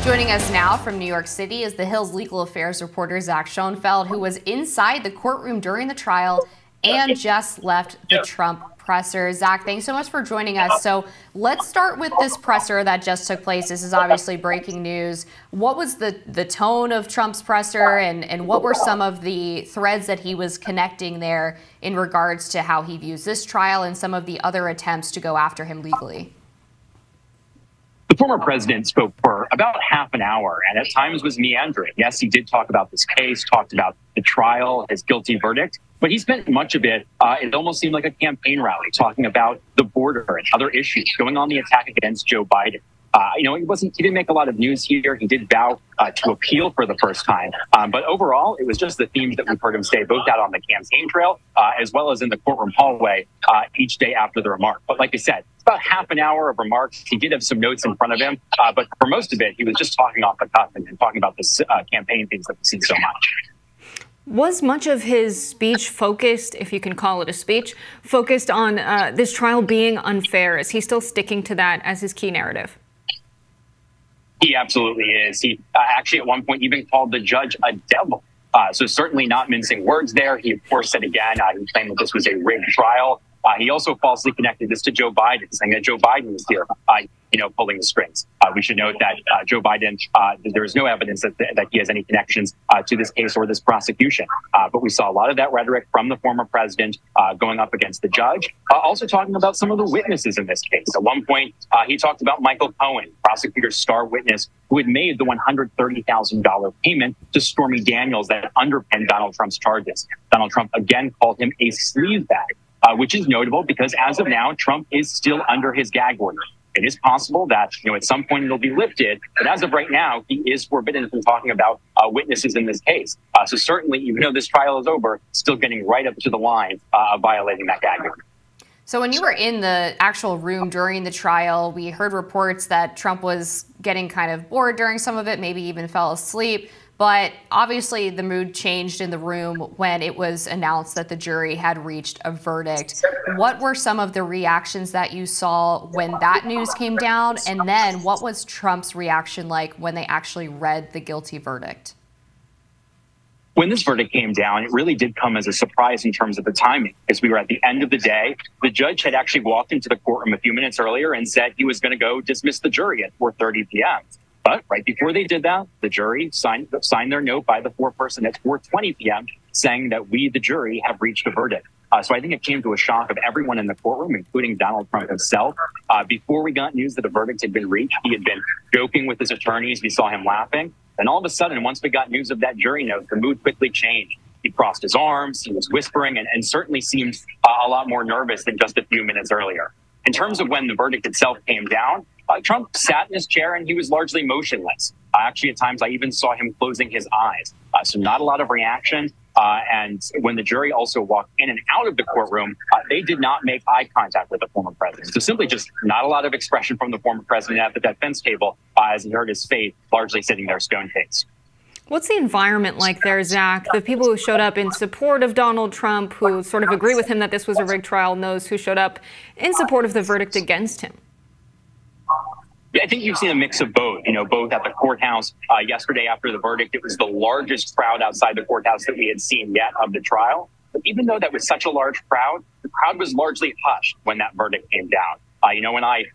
Joining us now from New York City is the Hill's legal affairs reporter Zach Schoenfeld, who was inside the courtroom during the trial and just left the Trump presser. Zach, thanks so much for joining us. So let's start with this presser that just took place. This is obviously breaking news. What was the tone of Trump's presser, and what were some of the threads that he was connecting there in regards to how he views this trial and some of the other attempts to go after him legally? The former president spoke for about half an hour and at times was meandering. Yes, he did talk about this case, talked about the trial, his guilty verdict, but he spent much of it, it almost seemed like a campaign rally, talking about the border and other issues, going on the attack against Joe Biden. He didn't make a lot of news here. He did vow to appeal for the first time. But overall, it was just the themes that we've heard him say, both out on the campaign trail as well as in the courtroom hallway each day after the remark. But like I said, it's about half an hour of remarks. He did have some notes in front of him, but for most of it, he was just talking off the cuff and talking about the campaign things that we see so much. Was much of his speech focused, if you can call it a speech, focused on this trial being unfair? Is he still sticking to that as his key narrative? He absolutely is. He actually at one point even called the judge a devil. So certainly not mincing words there. He, of course, said again, he claimed that this was a rigged trial. He also falsely connected this to Joe Biden, saying that Joe Biden was here, pulling the strings. We should note that Joe Biden, there is no evidence that he has any connections to this case or this prosecution. But we saw a lot of that rhetoric from the former president going up against the judge, also talking about some of the witnesses in this case. At one point, he talked about Michael Cohen, prosecutor's star witness, who had made the $130,000 payment to Stormy Daniels that underpinned Donald Trump's charges. Donald Trump again called him a sleaze bag. Which is notable because as of now, Trump is still under his gag order. It is possible that, at some point it'll be lifted, but as of right now, he is forbidden from talking about witnesses in this case. So certainly, even though this trial is over, still getting right up to the line of violating that gag order. So when you were in the actual room during the trial, we heard reports that Trump was getting kind of bored during some of it, maybe even fell asleep. But obviously the mood changed in the room when it was announced that the jury had reached a verdict. What were some of the reactions that you saw when that news came down? And then what was Trump's reaction like when they actually read the guilty verdict? When this verdict came down, it really did come as a surprise in terms of the timing, because we were at the end of the day. The judge had actually walked into the courtroom a few minutes earlier and said he was going to go dismiss the jury at 4:30 p.m. But right before they did that, the jury signed their note by the foreperson at 4:20 p.m. saying that we, the jury, have reached a verdict. So I think it came to a shock of everyone in the courtroom, including Donald Trump himself. Before we got news that a verdict had been reached, he had been joking with his attorneys. We saw him laughing. And all of a sudden, once we got news of that jury note, the mood quickly changed. He crossed his arms, he was whispering, and certainly seemed a lot more nervous than just a few minutes earlier. In terms of when the verdict itself came down, Trump sat in his chair and he was largely motionless. Actually, at times, I even saw him closing his eyes. So not a lot of reaction. And when the jury also walked in and out of the courtroom, they did not make eye contact with the former president. So simply just not a lot of expression from the former president at the defense table as he heard his fate largely sitting there stone-faced. What's the environment like there, Zach? The people who showed up in support of Donald Trump, who sort of agree with him that this was a rigged trial, and those who showed up in support of the verdict against him? Yeah, I think you've seen a mix of both, both at the courthouse yesterday after the verdict. It was the largest crowd outside the courthouse that we had seen yet of the trial. But even though that was such a large crowd, the crowd was largely hushed when that verdict came down. When I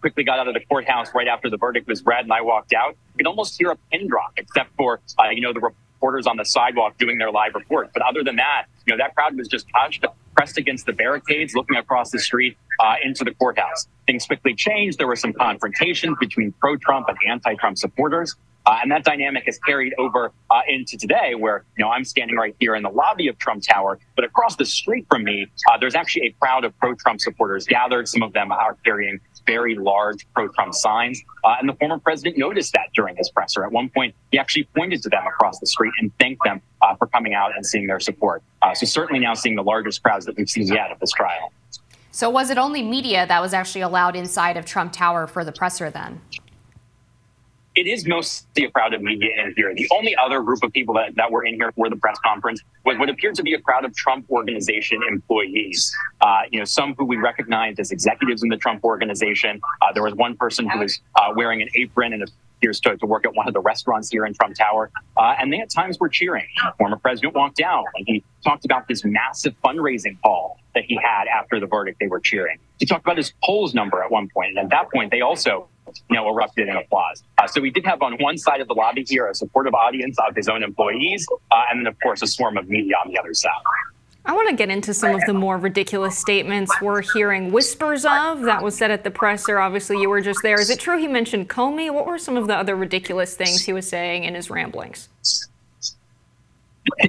quickly got out of the courthouse right after the verdict was read and I walked out, you could almost hear a pin drop, except for, the reporters on the sidewalk doing their live report. But other than that, that crowd was just hushed, pressed against the barricades, looking across the street into the courthouse. Things quickly changed. There were some confrontations between pro-Trump and anti-Trump supporters. And that dynamic has carried over into today where, I'm standing right here in the lobby of Trump Tower, but across the street from me, there's actually a crowd of pro-Trump supporters gathered. Some of them are carrying very large pro-Trump signs. And the former president noticed that during his presser. At one point, he actually pointed to them across the street and thanked them for coming out and seeing their support. So certainly now seeing the largest crowds that we've seen yet of this trial. So was it only media that was actually allowed inside of Trump Tower for the presser then? It is mostly a crowd of media in here. The only other group of people that were in here for the press conference was what appeared to be a crowd of Trump Organization employees. Some who we recognized as executives in the Trump Organization. There was one person who was wearing an apron and a appears to work at one of the restaurants here in Trump Tower. And they at times were cheering. Former president walked out and he talked about this massive fundraising haul that he had after the verdict. They were cheering. He talked about his polls number at one point. And at that point, they also erupted in applause. So we did have on one side of the lobby here a supportive audience of his own employees, and then, of course, a swarm of media on the other side. I want to get into some of the more ridiculous statements we're hearing whispers of that was said at the presser. Obviously, you were just there. Is it true he mentioned Comey? What were some of the other ridiculous things he was saying in his ramblings?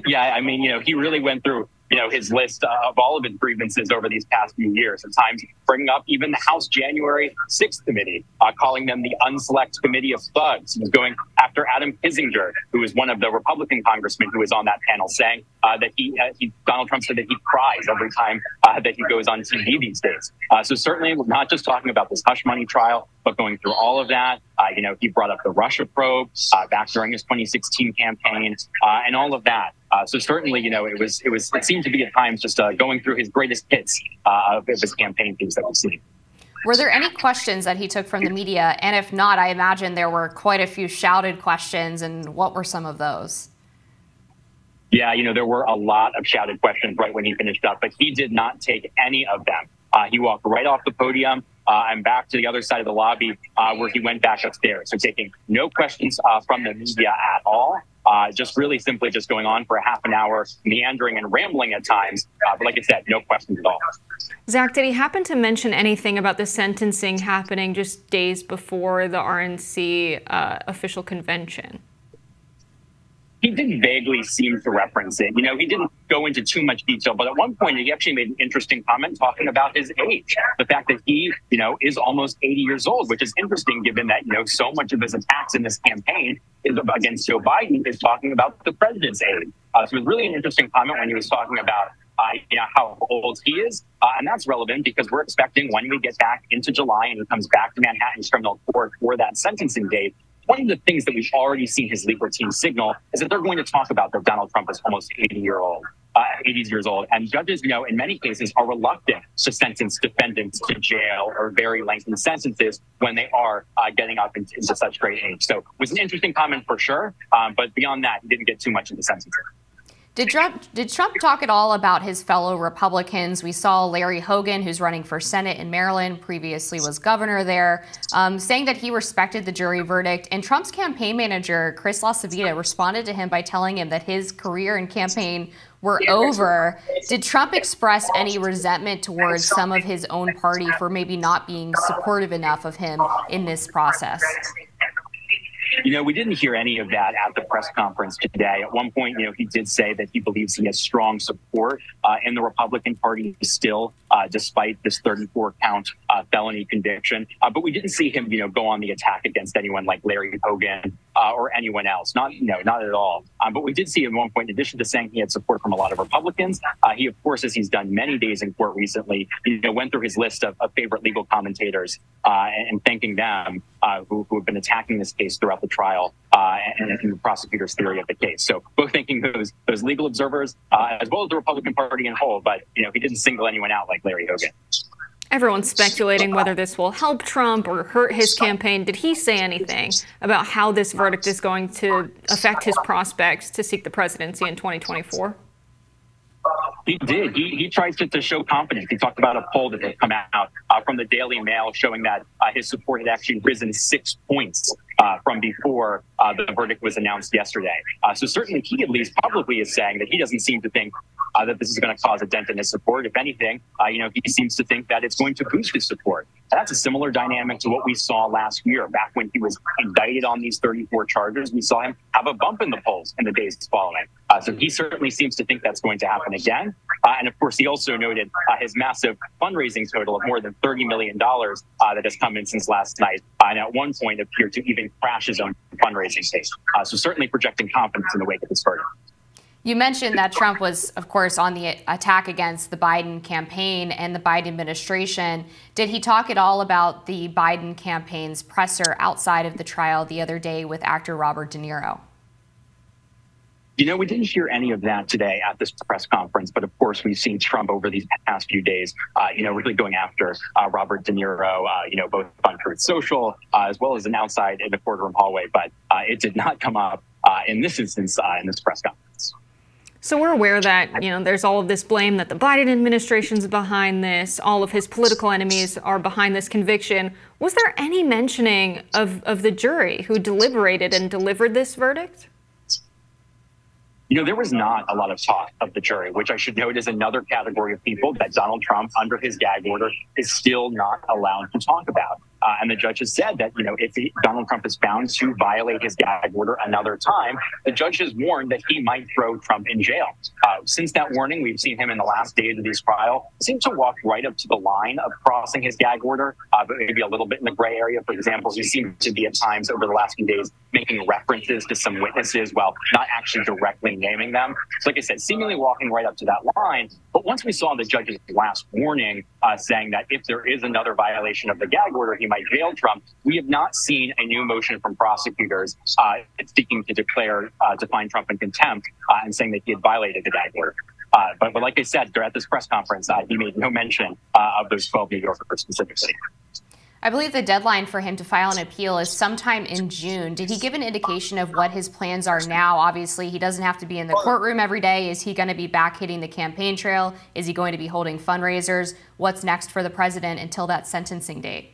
Yeah, I mean, he really went through his list of all of his grievances over these past few years. At times, bringing up even the House January 6th committee, calling them the unselect committee of thugs. He was going after Adam Kinzinger, who was one of the Republican congressmen who was on that panel, saying that Donald Trump said that he cries every time that he goes on TV these days. So certainly, we're not just talking about this hush money trial, but going through all of that. He brought up the Russia probe back during his 2016 campaign and all of that. So certainly, it seemed to be at times just going through his greatest hits of his campaign things that we've seen. Were there any questions that he took from the media? And if not, I imagine there were quite a few shouted questions. And what were some of those? Yeah, there were a lot of shouted questions right when he finished up, but he did not take any of them. He walked right off the podium and back to the other side of the lobby where he went back upstairs. So taking no questions from the media at all. Just really simply just going on for a half an hour, meandering and rambling at times. But like I said, no questions at all. Zach, did he happen to mention anything about the sentencing happening just days before the RNC official convention? He did vaguely seem to reference it. He didn't go into too much detail, but at one point he actually made an interesting comment talking about his age. The fact that he, is almost 80 years old, which is interesting given that, so much of his attacks in this campaign is against Joe Biden is talking about the president's age. So it was really an interesting comment when he was talking about how old he is. And that's relevant because we're expecting when we get back into July and he comes back to Manhattan's criminal court for that sentencing date, one of the things that we've already seen his legal team signal is that they're going to talk about that Donald Trump is almost 80 years old. And judges, in many cases are reluctant to sentence defendants to jail or very lengthy sentences when they are getting up into such great age. So it was an interesting comment for sure. But beyond that, he didn't get too much into sentencing. Did Trump talk at all about his fellow Republicans? We saw Larry Hogan, who's running for Senate in Maryland, previously was governor there, saying that he respected the jury verdict. And Trump's campaign manager, Chris LaCivita, responded to him by telling him that his career and campaign were over. Did Trump express any resentment towards some of his own party for maybe not being supportive enough of him in this process? We didn't hear any of that at the press conference today. At one point, he did say that he believes he has strong support in the Republican Party still, despite this 34-count felony conviction. But we didn't see him, go on the attack against anyone like Larry Hogan or anyone else. Not at all. But we did see at one point, in addition to saying he had support from a lot of Republicans, he, of course, as he's done many days in court recently, went through his list of favorite legal commentators and thanking them who have been attacking this case throughout the trial and the prosecutor's theory of the case. So both thanking those legal observers as well as the Republican Party in whole. But, he didn't single anyone out like Larry Hogan. Everyone's speculating whether this will help Trump or hurt his campaign. Did he say anything about how this verdict is going to affect his prospects to seek the presidency in 2024? He did. He tries to show confidence. He talked about a poll that had come out from the Daily Mail showing that his support had actually risen 6 points from before the verdict was announced yesterday. So certainly he at least publicly is saying that he doesn't seem to think that this is going to cause a dent in his support. If anything, he seems to think that it's going to boost his support. And that's a similar dynamic to what we saw last year. Back when he was indicted on these 34 charges, we saw him have a bump in the polls in the days following. So he certainly seems to think that's going to happen again. And of course, he also noted his massive fundraising total of more than $30 million that has come in since last night. And at one point appeared to even crash his own fundraising case. So certainly projecting confidence in the wake of this verdict. You mentioned that Trump was, of course, on the attack against the Biden campaign and the Biden administration. Did he talk at all about the Biden campaign's presser outside of the trial the other day with actor Robert De Niro? We didn't hear any of that today at this press conference, but of course we've seen Trump over these past few days, really going after Robert De Niro, both on Truth Social as well as an outside in the courtroom hallway. But it did not come up in this instance in this press conference. So we're aware that, there's all of this blame that the Biden administration's behind this. All of his political enemies are behind this conviction. Was there any mentioning of the jury who deliberated and delivered this verdict? There was not a lot of talk of the jury, which I should note is another category of people that Donald Trump, under his gag order, is still not allowed to talk about. And the judge has said that, if Donald Trump is found to violate his gag order another time, the judge has warned that he might throw Trump in jail. Since that warning, we've seen him in the last days of this trial seem to walk right up to the line of crossing his gag order, but maybe a little bit in the gray area. For example, he seemed to be at times over the last few days making references to some witnesses while not actually directly naming them. So like I said, seemingly walking right up to that line. But once we saw the judge's last warning saying that if there is another violation of the gag order, he might jail Trump, we have not seen a new motion from prosecutors seeking to find Trump in contempt and saying that he had violated the gag order. But like I said, at this press conference, he made no mention of those 12 New Yorkers specifically. I believe the deadline for him to file an appeal is sometime in June. Did he give an indication of what his plans are now? Obviously, he doesn't have to be in the courtroom every day. Is he going to be back hitting the campaign trail? Is he going to be holding fundraisers? What's next for the president until that sentencing date?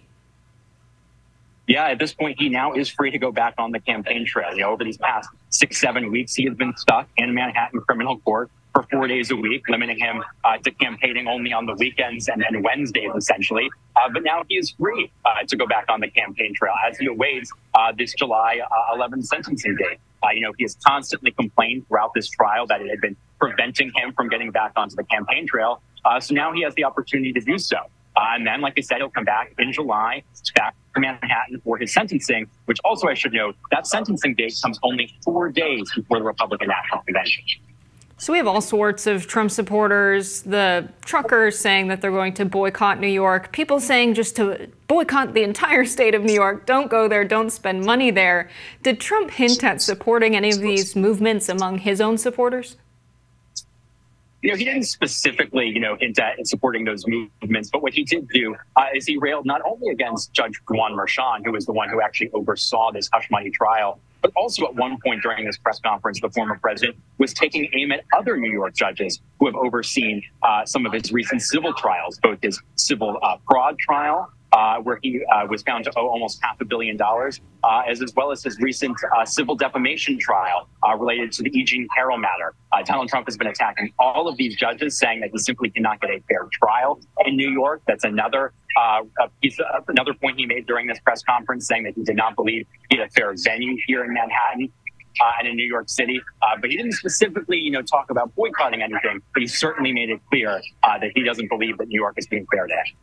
Yeah, at this point, he now is free to go back on the campaign trail. Over these past 6-7 weeks, he has been stuck in Manhattan criminal court for 4 days a week, limiting him to campaigning only on the weekends and Wednesdays, essentially. But now he is free to go back on the campaign trail as he awaits this July 11th sentencing date. He has constantly complained throughout this trial that it had been preventing him from getting back onto the campaign trail. So now he has the opportunity to do so. And then, like I said, he'll come back in July, back to Manhattan for his sentencing, which also I should note, that sentencing date comes only 4 days before the Republican National Convention. So we have all sorts of Trump supporters, the truckers saying that they're going to boycott New York, people saying just to boycott the entire state of New York, don't go there, don't spend money there. Did Trump hint at supporting any of these movements among his own supporters? He didn't specifically, hint at supporting those movements, but what he did do is he railed not only against Judge Juan Merchan, who was the one who actually oversaw this hush money trial, but also at one point during this press conference, the former president was taking aim at other New York judges who have overseen some of his recent civil trials, both his civil fraud trial, where he was found to owe almost $500 million, as well as his recent civil defamation trial related to the E. Jean Carroll matter. Donald Trump has been attacking all of these judges, saying that he simply cannot get a fair trial in New York. That's another another point he made during this press conference, saying that he did not believe he had a fair venue here in Manhattan and in New York City. But he didn't specifically, talk about boycotting anything, but he certainly made it clear that he doesn't believe that New York is being fair today.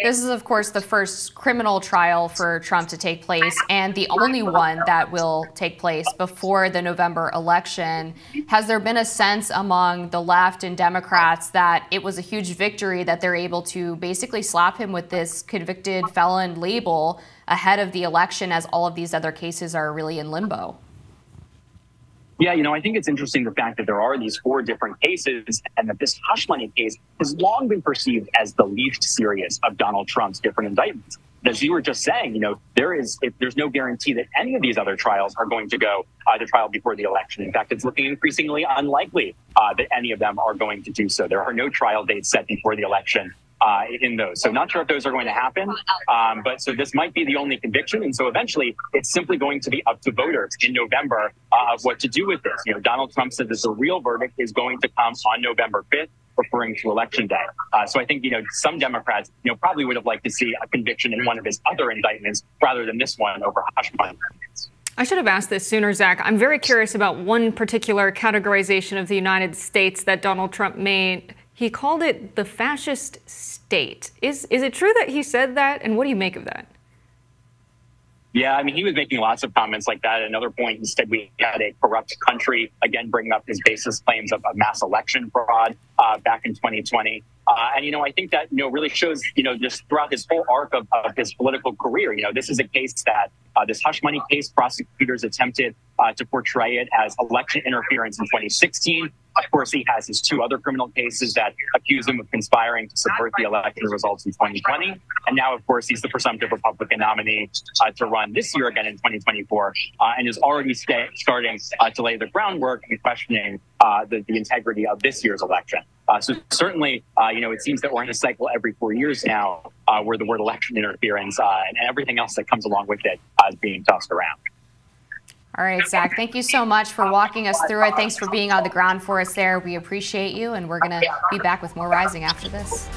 This is, of course, the first criminal trial for Trump to take place and the only one that will take place before the November election. Has there been a sense among the left and Democrats that it was a huge victory that they're able to basically slap him with this convicted felon label ahead of the election as all of these other cases are really in limbo? Yeah, I think it's interesting the fact that there are these 4 different cases and that this hush money case has long been perceived as the least serious of Donald Trump's different indictments. As you were just saying, there's no guarantee that any of these other trials are going to go to trial before the election. In fact, it's looking increasingly unlikely that any of them are going to do so. There are no trial dates set before the election in those. So not sure if those are going to happen, but so this might be the only conviction. And so eventually it's simply going to be up to voters in November of what to do with this. Donald Trump said that the real verdict is going to come on November 5th, referring to Election Day. So I think, some Democrats, probably would have liked to see a conviction in one of his other indictments rather than this one over hush money. I should have asked this sooner, Zach. I'm very curious about one particular categorization of the United States that Donald Trump made. He called it the fascist state. Is it true that he said that? And what do you make of that? Yeah, I mean, he was making lots of comments like that. At another point, he said we had a corrupt country, again, bringing up his baseless claims of mass election fraud back in 2020. And, I think that, really shows, just throughout his whole arc of his political career, this is a case that this hush money case, prosecutors attempted to portray it as election interference in 2016. Of course, he has his 2 other criminal cases that accuse him of conspiring to subvert the election results in 2020. And now, of course, he's the presumptive Republican nominee to run this year again in 2024, and is already starting to lay the groundwork and questioning the integrity of this year's election. So certainly, it seems that we're in a cycle every 4 years now where the word election interference and everything else that comes along with it is being tossed around. All right, Zach, thank you so much for walking us through it. Thanks for being on the ground for us there. We appreciate you, and we're going to be back with more Rising after this.